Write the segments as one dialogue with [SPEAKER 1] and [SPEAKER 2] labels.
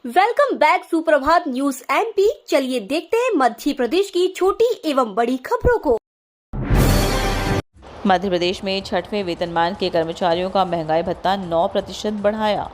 [SPEAKER 1] Welcome back सुप्रभात news MP. चलिए देखते हैं मध्य प्रदेश की छोटी एवं बड़ी खबरों को।
[SPEAKER 2] मध्य प्रदेश में छठवें वेतनमान के कर्मचारियों का महंगाई भत्ता 9% बढ़ाया।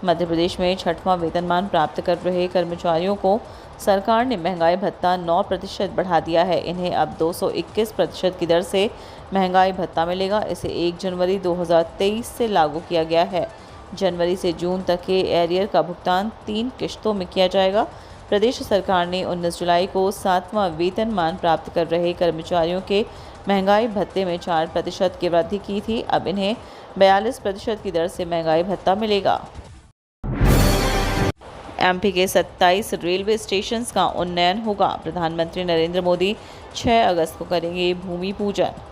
[SPEAKER 2] मध्य प्रदेश में छठवां वेतनमान प्राप्त कर रहे कर्मचारियों को सरकार ने महंगाई भत्ता 9% बढ़ा दिया है। इन्हें अब 221% की दर से महंगाई भत्ता मिलेगा। इसे 1 जनवरी 2023 से लागू किया गया है। जनवरी से जून तक के एरियर का भुगतान 3 किश्तों में किया जाएगा। प्रदेश सरकार ने 19 जुलाई को 7वां वेतनमान प्राप्त कर रहे कर्मचारियों के महंगाई भत्ते में 4% की वृद्धि की थी। अब इन्हें 42% की दर से महंगाई भत्ता मिलेगा। एमपी के 27 रेलवे स्टेशन का उन्नयन होगा। प्रधानमंत्री नरेंद्र मोदी 6 अगस्त को करेंगे भूमि पूजन।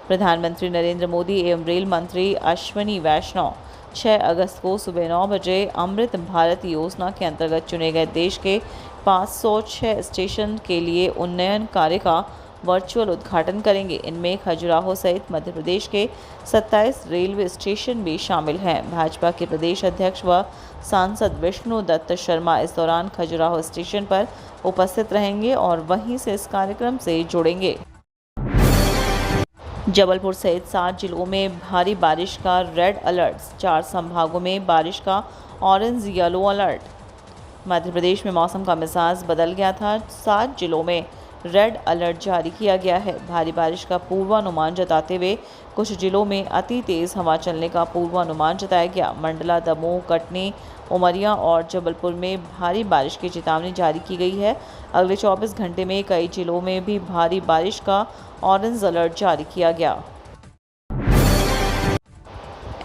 [SPEAKER 2] प्रधानमंत्री नरेंद्र मोदी एवं रेल मंत्री अश्विनी वैष्णव 6 अगस्त को सुबह 9 बजे अमृत भारत योजना के अंतर्गत चुने गए देश के 506 स्टेशन के लिए उन्नयन कार्य का वर्चुअल उद्घाटन करेंगे। इनमें खजुराहो सहित मध्य प्रदेश के 27 रेलवे स्टेशन भी शामिल हैं। भाजपा के प्रदेश अध्यक्ष व सांसद विष्णु दत्त शर्मा इस दौरान खजुराहो स्टेशन पर उपस्थित रहेंगे और वहीं से इस कार्यक्रम से जुड़ेंगे। जबलपुर सहित 7 जिलों में भारी बारिश का रेड अलर्ट, 4 संभागों में बारिश का orange yellow alert. Madhya Pradesh में मौसम का मिजाज बदल गया था। 7 जिलों में रेड अलर्ट जारी किया गया है। भारी बारिश का पूर्वानुमान जताते हुए कुछ जिलों में अति तेज हवा चलने का पूर्वानुमान जताया गया। मंडला, दमोह, कटनी, उमरिया और जबलपुर में भारी बारिश की चेतावनी जारी की गई है। अगले 24 घंटे में कई जिलों में भी भारी बारिश का ऑरेंज अलर्ट जारी किया गया।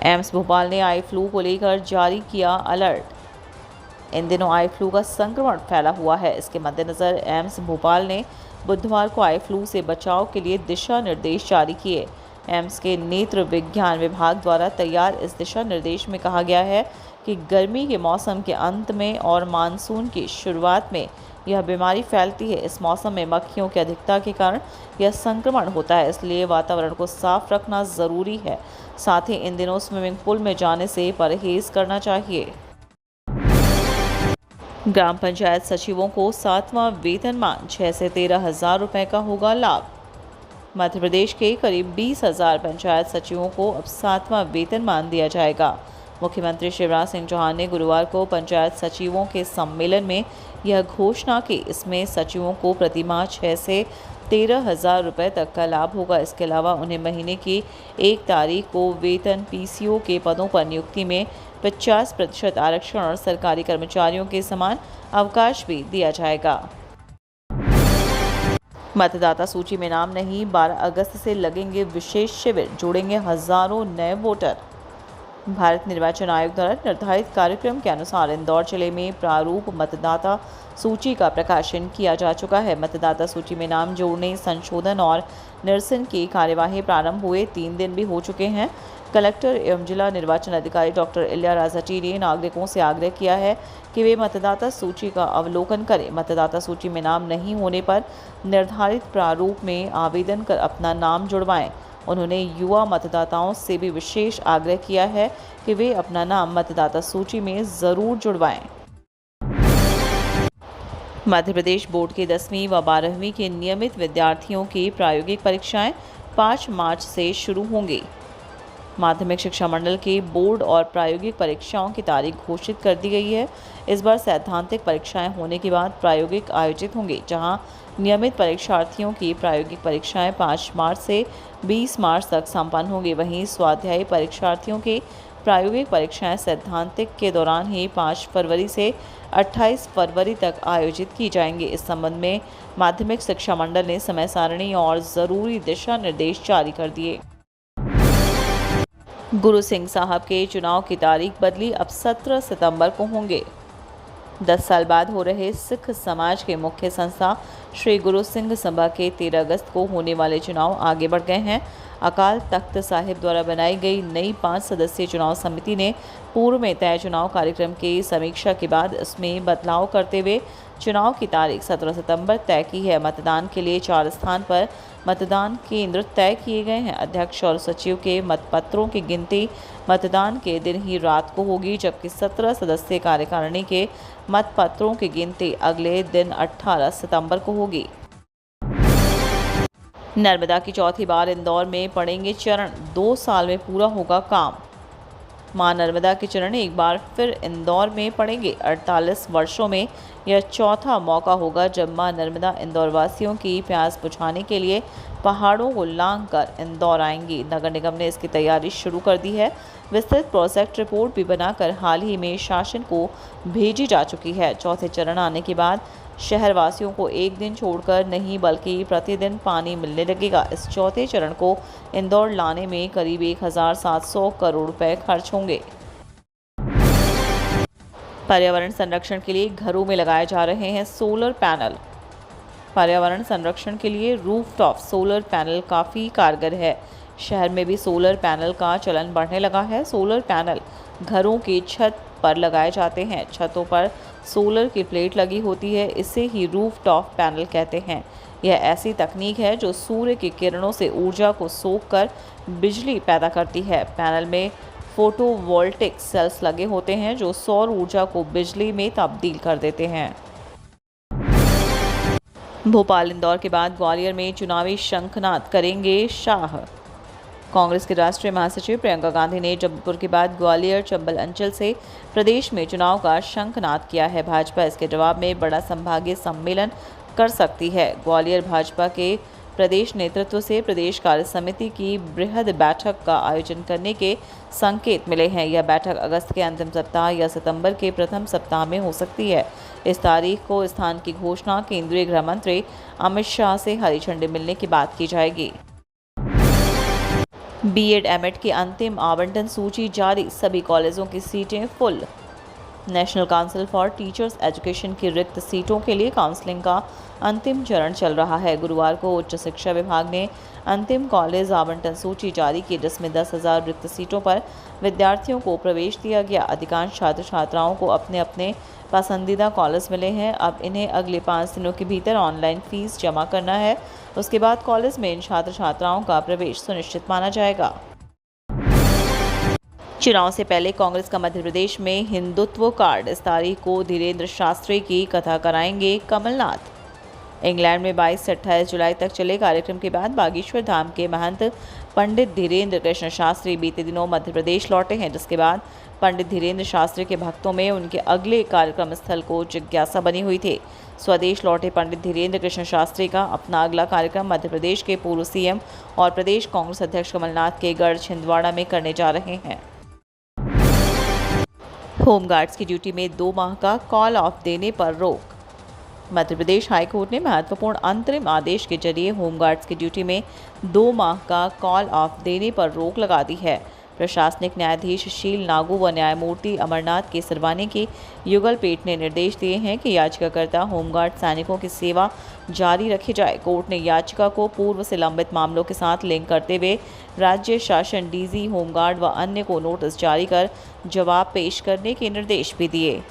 [SPEAKER 2] एम्स भोपाल ने आई फ्लू को लेकर जारी किया अलर्ट। इन दिनों आई फ्लू का संक्रमण फैला हुआ है। इसके मद्देनज़र एम्स भोपाल ने बुधवार को आई फ्लू से बचाव के लिए दिशा निर्देश जारी किए। एम्स के नेत्र विज्ञान विभाग द्वारा तैयार इस दिशा निर्देश में कहा गया है कि गर्मी के मौसम के अंत में और मानसून की शुरुआत में यह बीमारी फैलती है। इस मौसम में मक्खियों की अधिकता के कारण यह संक्रमण होता है, इसलिए वातावरण को साफ रखना ज़रूरी है। साथ ही इन दिनों स्विमिंग पूल में जाने से परहेज करना चाहिए। ग्राम पंचायत सचिवों को 7वां वेतनमान 6 से 13 हज़ार रुपये का होगा लाभ। मध्य प्रदेश के करीब 20,000 पंचायत सचिवों को अब 7वां वेतनमान दिया जाएगा। मुख्यमंत्री शिवराज सिंह चौहान ने गुरुवार को पंचायत सचिवों के सम्मेलन में यह घोषणा की। इसमें सचिवों को प्रतिमाह 6 से 13 हज़ार रुपये तक का लाभ होगा। इसके अलावा उन्हें महीने की 1 तारीख को वेतन पीसीओ के पदों पर नियुक्ति में 50% आरक्षण और सरकारी कर्मचारियों के समान अवकाश भी दिया जाएगा। मतदाता सूची में नाम नहीं, 12 अगस्त से लगेंगे विशेष शिविर, जोड़ेंगे हजारों नए वोटर। भारत निर्वाचन आयोग द्वारा निर्धारित कार्यक्रम के अनुसार इंदौर जिले में प्रारूप मतदाता सूची का प्रकाशन किया जा चुका है। मतदाता सूची में नाम जोड़ने, संशोधन और निरसन की कार्यवाही प्रारंभ हुए 3 दिन भी हो चुके हैं। कलेक्टर एवं जिला निर्वाचन अधिकारी डॉक्टर इल्या राजाटी ने नागरिकों से आग्रह किया है कि वे मतदाता सूची का अवलोकन करें। मतदाता सूची में नाम नहीं होने पर निर्धारित प्रारूप में आवेदन कर अपना नाम जुड़वाएं। उन्होंने युवा मतदाताओं से भी विशेष आग्रह किया है कि वे अपना नाम मतदाता सूची में ज़रूर जुड़वाएं। मध्य प्रदेश बोर्ड के 10वीं व 12वीं के नियमित विद्यार्थियों की प्रायोगिक परीक्षाएं 5 मार्च से शुरू होंगी। माध्यमिक शिक्षा मंडल के बोर्ड और प्रायोगिक परीक्षाओं की तारीख घोषित कर दी गई है। इस बार सैद्धांतिक परीक्षाएं होने के बाद प्रायोगिक आयोजित होंगी, जहां नियमित परीक्षार्थियों की प्रायोगिक परीक्षाएं 5 मार्च से 20 मार्च तक संपन्न होंगी। वहीं स्वाध्यायी परीक्षार्थियों की प्रायोगिक परीक्षाएं सैद्धांतिक के दौरान ही 5 फरवरी से 28 फरवरी तक आयोजित की जाएंगी। इस संबंध में माध्यमिक शिक्षा मंडल ने समय सारणी और ज़रूरी दिशा निर्देश जारी कर दिए। गुरु सिंह साहब के चुनाव की तारीख बदली, अब 17 सितंबर को होंगे। 10 साल बाद हो रहे सिख समाज के मुख्य संस्था श्री गुरु सिंह सभा के 13 अगस्त को होने वाले चुनाव आगे बढ़ गए हैं। अकाल तख्त साहिब द्वारा बनाई गई नई 5 सदस्यीय चुनाव समिति ने पूर्व में तय चुनाव कार्यक्रम की समीक्षा के बाद इसमें बदलाव करते हुए चुनाव की तारीख 17 सितंबर तय की है। मतदान के लिए 4 स्थान पर मतदान केंद्र तय किए गए हैं। अध्यक्ष और सचिव के मतपत्रों की गिनती मतदान के दिन ही रात को होगी, जबकि 17 सदस्यीय कार्यकारिणी के मतपत्रों की गिनती अगले दिन 18 सितंबर को होगी। नर्मदा की चौथी बार इंदौर में पड़ेंगे चरण, 2 साल में पूरा होगा काम। मां नर्मदा के चरण एक बार फिर इंदौर में पड़ेंगे। 48 वर्षों में यह चौथा मौका होगा जब मां नर्मदा इंदौर वासियों की प्यास बुझाने के लिए पहाड़ों को लांघकर इंदौर आएंगी। नगर निगम ने इसकी तैयारी शुरू कर दी है। विस्तृत प्रोजेक्ट रिपोर्ट भी बनाकर हाल ही में शासन को भेजी जा चुकी है। चौथे चरण आने के बाद शहरवासियों को एक दिन छोड़कर नहीं बल्कि प्रतिदिन पानी मिलने लगेगा। इस चौथे चरण को इंदौर लाने में करीब 1700 करोड़ रुपए खर्च होंगे। पर्यावरण संरक्षण के लिए घरों में लगाए जा रहे हैं सोलर पैनल। पर्यावरण संरक्षण के लिए रूफटॉप सोलर पैनल काफ़ी कारगर है। शहर में भी सोलर पैनल का चलन बढ़ने लगा है। सोलर पैनल घरों की छत पर लगाए जाते हैं। छतों पर सोलर की प्लेट लगी होती है, इसे ही रूफटॉप पैनल कहते हैं। यह ऐसी तकनीक है जो सूर्य की किरणों से ऊर्जा को सोखकर बिजली पैदा करती है। पैनल में फोटोवोल्टिक सेल्स लगे होते हैं जो सौर ऊर्जा को बिजली में तब्दील कर देते हैं। भोपाल इंदौर के बाद ग्वालियर में चुनावी शंखनाद करेंगे शाह। कांग्रेस के राष्ट्रीय महासचिव प्रियंका गांधी ने जबलपुर के बाद ग्वालियर चंबल अंचल से प्रदेश में चुनाव का शंखनाद किया है। भाजपा इसके जवाब में बड़ा संभागीय सम्मेलन कर सकती है। ग्वालियर भाजपा के प्रदेश नेतृत्व से प्रदेश कार्य समिति की बृहद बैठक का आयोजन करने के संकेत मिले हैं। यह बैठक अगस्त के अंतिम सप्ताह या सितंबर के प्रथम सप्ताह में हो सकती है। इस तारीख को स्थान की घोषणा केंद्रीय गृह मंत्री अमित शाह से हरी झंडी मिलने के बाद की जाएगी। बीएड एमएड की अंतिम आवंटन सूची जारी, सभी कॉलेजों की सीटें full. National council for teachers education की रिक्त सीटों के लिए काउंसलिंग का अंतिम चरण चल रहा है। गुरुवार को उच्च शिक्षा विभाग ने अंतिम कॉलेज आवंटन सूची जारी की, जिसमें 10,000 रिक्त सीटों पर विद्यार्थियों को प्रवेश दिया गया। अधिकांश छात्र छात्राओं को अपने अपने पसंदीदा कॉलेज मिले हैं। अब इन्हें अगले 5 दिनों के भीतर ऑनलाइन फीस जमा करना है। उसके बाद कॉलेज में इन छात्र छात्राओं का प्रवेश सुनिश्चित माना जाएगा। चुनाव से पहले कांग्रेस का मध्य प्रदेश में हिंदुत्व कार्ड, इस तारीख को धीरेन्द्र शास्त्री की कथा कराएंगे कमलनाथ। इंग्लैंड में 22 से 28 जुलाई तक चले कार्यक्रम के बाद बागेश्वर धाम के महंत पंडित धीरेन्द्र कृष्ण शास्त्री बीते दिनों मध्य प्रदेश लौटे हैं, जिसके बाद पंडित धीरेन्द्र शास्त्री के भक्तों में उनके अगले कार्यक्रम स्थल को जिज्ञासा बनी हुई थी। स्वदेश लौटे पंडित धीरेन्द्र कृष्ण शास्त्री का अपना अगला कार्यक्रम मध्य प्रदेश के पूर्व सीएम और प्रदेश कांग्रेस अध्यक्ष कमलनाथ के गढ़ छिंदवाड़ा में करने जा रहे हैं। होमगार्ड्स की ड्यूटी में 2 माह का कॉल ऑफ देने पर रोक। मध्य प्रदेश हाईकोर्ट ने महत्वपूर्ण अंतरिम आदेश के जरिए होमगार्ड्स की ड्यूटी में 2 माह का कॉल ऑफ देने पर रोक लगा दी है। प्रशासनिक न्यायाधीश शील नागू व न्यायमूर्ति अमरनाथ केसरवानी की युगल पीठ ने निर्देश दिए हैं कि याचिकाकर्ता होमगार्ड सैनिकों की सेवा जारी रखी जाए। कोर्ट ने याचिका को पूर्व से लंबित मामलों के साथ लिंक करते हुए राज्य शासन, डीजी, होमगार्ड व अन्य को नोटिस जारी कर जवाब पेश करने के निर्देश भी दिए।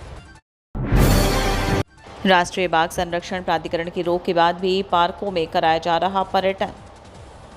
[SPEAKER 2] राष्ट्रीय बाघ संरक्षण प्राधिकरण की रोक के बाद भी पार्कों में कराया जा रहा पर्यटन।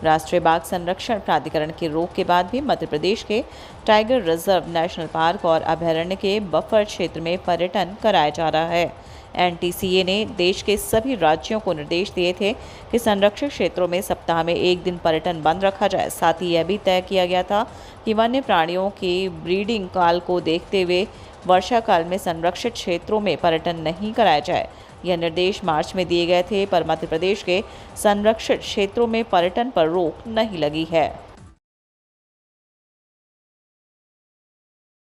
[SPEAKER 2] राष्ट्रीय बाघ संरक्षण प्राधिकरण की रोक के बाद भी मध्य प्रदेश के टाइगर रिजर्व, नेशनल पार्क और अभयारण्य के बफर क्षेत्र में पर्यटन कराया जा रहा है। एनटीसीए ने देश के सभी राज्यों को निर्देश दिए थे कि संरक्षित क्षेत्रों में सप्ताह में 1 दिन पर्यटन बंद रखा जाए। साथ ही यह भी तय किया गया था कि वन्य प्राणियों के ब्रीडिंग काल को देखते हुए वर्षा काल में संरक्षित क्षेत्रों में पर्यटन नहीं कराया जाए। यह निर्देश मार्च में दिए गए थे, पर मध्य प्रदेश के संरक्षित क्षेत्रों में पर्यटन पर रोक नहीं लगी है।